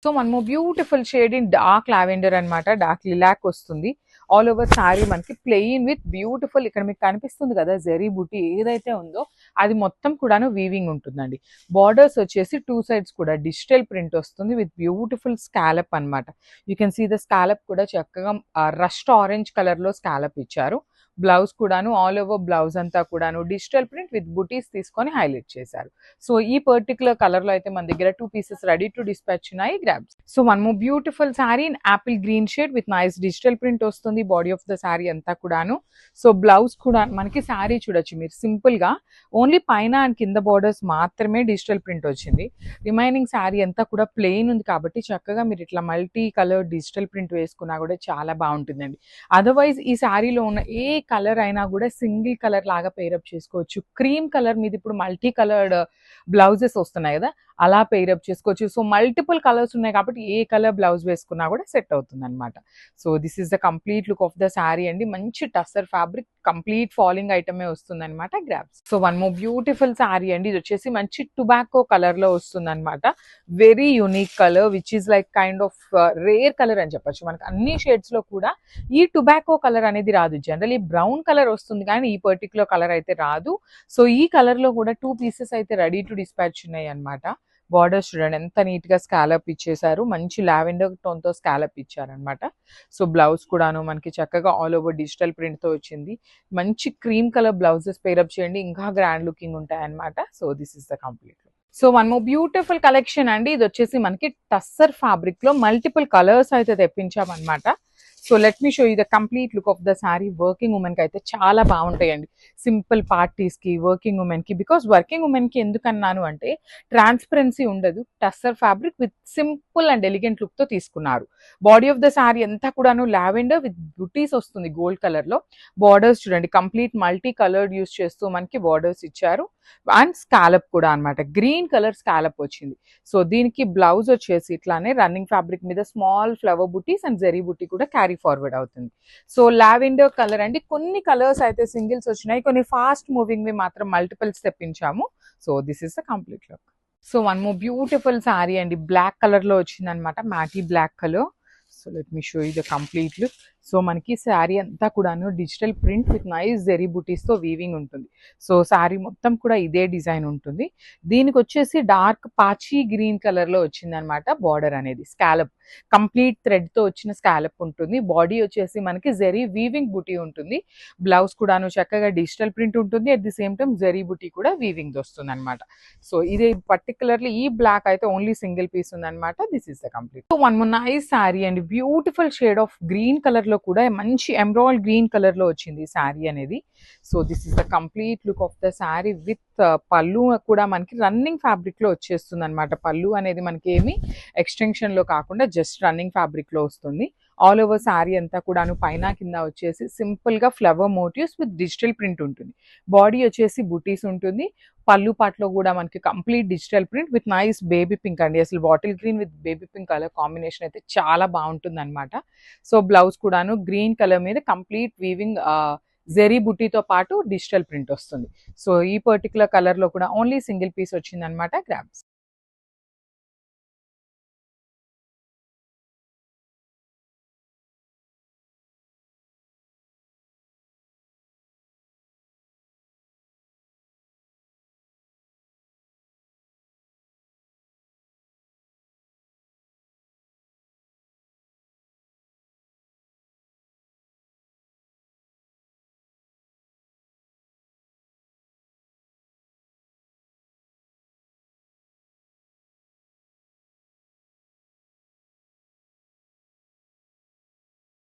So one more beautiful shade in dark lavender అనమాట. Dark lilac వస్తుంది. All over sari మనకి plain with beautiful, ఇక్కడ మీకు కనిపిస్తుంది కదా జరీ బుటీ ఏదైతే ఉందో అది మొత్తం కూడాను వీవింగ్ ఉంటుందండి. బార్డర్స్ వచ్చేసి టూ సైడ్స్ కూడా డిజిటల్ ప్రింట్ వస్తుంది విత్ బ్యూటిఫుల్ స్కాలప్ అనమాట. You can see the scallop కూడా చక్కగా రస్ట్ ఆరెంజ్ కలర్ లో స్కాలప్ ఇచ్చారు. బ్లౌజ్ కూడాను ఆల్ ఓవర్ బ్లౌజ్ అంతా కూడాను డిజిటల్ ప్రింట్ విత్ బుటీస్ తీసుకొని హైలైట్ చేశారు. సో ఈ పర్టికులర్ కలర్ లో అయితే మన దగ్గర 2 పీసెస్ రెడీ టు డిస్పాచ్ ఉన్నాయి. Grabs. So one more beautiful sari in Apple green shade with nice digital print వస్తుంది బాడీ ఆఫ్ ద శారీ అంతా కూడాను. సో బ్లౌజ్ కూడా మనకి శారీ చూడొచ్చు మీరు సింపుల్ గా ఓన్లీ పైన అండ్ కింద బార్డర్స్ మాత్రమే డిజిటల్ ప్రింట్ వచ్చింది. రిమైనింగ్ శారీ అంతా కూడా ప్లెయిన్ ఉంది కాబట్టి చక్కగా మీరు ఇట్లా మల్టీ కలర్ డిజిటల్ ప్రింట్ వేసుకున్నా కూడా చాలా బాగుంటుందండి. అదర్వైజ్ ఈ శారీలో ఉన్న ఏ కలర్ అయినా కూడా సింగిల్ కలర్ లాగా పేరప్ చేసుకోవచ్చు. క్రీమ్ కలర్ మీద ఇప్పుడు మల్టీ కలర్డ్ బ్లౌజెస్ వస్తున్నాయి కదా, అలా పేరప్ చేసుకోవచ్చు. సో మల్టిపుల్ కలర్స్ ఉన్నాయి కాబట్టి ఏ కలర్ బ్లౌజ్ వేసుకున్నా కూడా సెట్ అవుతుంది అనమాట. So this is the complete look of the sari అండి. మంచి టస్సర్ ఫ్యాబ్రిక్, కంప్లీట్ ఫాలింగ్ ఐటమే వస్తుంది అనమాట. Grabs. So one more beautiful sari అండి. ఇది వచ్చేసి మంచి టొబాకో కలర్ లో వస్తుంది అనమాట. Very unique colour which is like kind of rare colour అని చెప్పొచ్చు. మనకి అన్ని షేడ్స్ లో కూడా ఈ టొబాకో కలర్ అనేది రాదు. జనరలీ బ్రౌన్ కలర్ వస్తుంది కానీ ఈ పర్టికులర్ కలర్ అయితే రాదు. సో ఈ కలర్ లో కూడా 2 పీసెస్ అయితే రెడీ టు డిస్పాచ్ ఉన్నాయి అనమాట. బార్డర్స్ చూడండి ఎంత నీట్ గా స్కాలప్ ఇచ్చేసారు. మంచి లావెండర్ టోన్ తో స్కాలప్ ఇచ్చారనమాట. సో బ్లౌజ్ కూడాను మనకి చక్కగా ఆల్ ఓవర్ డిజిటల్ ప్రింట్ తో వచ్చింది. మంచి క్రీమ్ కలర్ బ్లౌజెస్ పేరప్ చేయండి, ఇంకా గ్రాండ్ లుకింగ్ ఉంటాయి అనమాట. So this is the complete. So one more beautiful collection అండి. ఇది వచ్చేసి మనకి టస్సర్ ఫ్యాబ్రిక్ లో మల్టిపుల్ కలర్స్ అయితే తెప్పించామన్నమాట. So let me show you the complete look of the sari. Working women కి అయితే చాలా బాగుంటాయండి. సింపుల్ పార్టీస్ కి, వర్కింగ్ ఉమెన్ కి. బికాస్ వర్కింగ్ ఉమెన్ కి ఎందుకన్నాను అంటే ట్రాన్స్పరెన్సీ ఉండదు. Tussar fabric with simple and elegant look తో తీసుకున్నారు. బాడీ ఆఫ్ ద శారీ అంతా కూడాను లావెండర్ విత్ బుటీస్ వస్తుంది గోల్డ్ కలర్ లో. బార్డర్స్ చూడండి కంప్లీట్ మల్టీ కలర్డ్ యూస్ చేస్తూ మనకి బార్డర్స్ ఇచ్చారు. అండ్ స్కాలప్ కూడా అనమాట, గ్రీన్ కలర్ స్కాలప్ వచ్చింది. సో దీనికి బ్లౌజ్ వచ్చేసి ఇట్లానే రన్నింగ్ ఫ్యాబ్రిక్ మీద small flower buttis and zari బుటీ కూడా క్యారీ ఫార్వర్డ్ అవుతుంది. సో లావెండర్ కలర్ అండి. కొన్ని కలర్స్ అయితే సింగిల్స్ వచ్చినాయి, కొన్ని ఫాస్ట్ మూవింగ్ వి మాత్రం మల్టిపుల్స్ తెప్పించాము. So this is the complete look. So one more beautiful sari అండి. బ్లాక్ కలర్ లో వచ్చింది అనమాట, matte black colour. So let me show you the complete look. So మనకి శారీ అంతా కూడాను digital print with nice zari బుటీస్ తో వీవింగ్ ఉంటుంది. సో శారీ మొత్తం కూడా ఇదే డిజైన్ ఉంటుంది. దీనికి వచ్చేసి డార్క్ పాచీ గ్రీన్ కలర్ లో వచ్చింది అనమాట. బార్డర్ అనేది స్కాలప్, కంప్లీట్ థ్రెడ్ తో వచ్చిన స్కాలప్ ఉంటుంది. బాడీ వచ్చేసి మనకి జెరీ వీవింగ్ బుటీ ఉంటుంది. బ్లౌజ్ కూడాను చక్కగా డిజిటల్ ప్రింట్ ఉంటుంది. At the same time zari buti కూడా వీవింగ్ వస్తుంది అనమాట. సో ఇది పర్టికులర్లీ ఈ బ్లాక్ అయితే ఓన్లీ సింగిల్ పీస్ ఉంది అనమాట. This is the complete. So one more nice sari అండి. Beautiful shade of green colour లో కూడా మంచి ఎమరాల్డ్ గ్రీన్ కలర్ లో వచ్చింది శారీ అనేది. So this is the complete look of the sari with పళ్ళు కూడా మనకి రన్నింగ్ ఫ్యాబ్రిక్ లో వచ్చేస్తుంది అనమాట. పళ్ళు అనేది మనకి ఏమి ఎక్స్టెన్షన్ లో కాకుండా జస్ట్ రన్నింగ్ ఫ్యాబ్రిక్ లో వస్తుంది. ఆల్ ఓవర్ శారీ అంతా కూడాను పైన కింద వచ్చేసి సింపుల్ గా flower motives with digital print ఉంటుంది. బాడీ వచ్చేసి బుటీస్ ఉంటుంది. పళ్ళు పాటలో కూడా మనకి complete digital print with nice baby pink అండి. అసలు bottle green with baby pink colour combination అయితే చాలా బాగుంటుంది అనమాట. సో బ్లౌజ్ కూడాను గ్రీన్ కలర్ మీద కంప్లీట్ వీవింగ్ జెరీ బుటీతో పాటు డిజిటల్ ప్రింట్ వస్తుంది. సో ఈ పర్టికులర్ కలర్ లో కూడా ఓన్లీ సింగిల్ పీస్ వచ్చింది అనమాట. గ్రాబ్స్.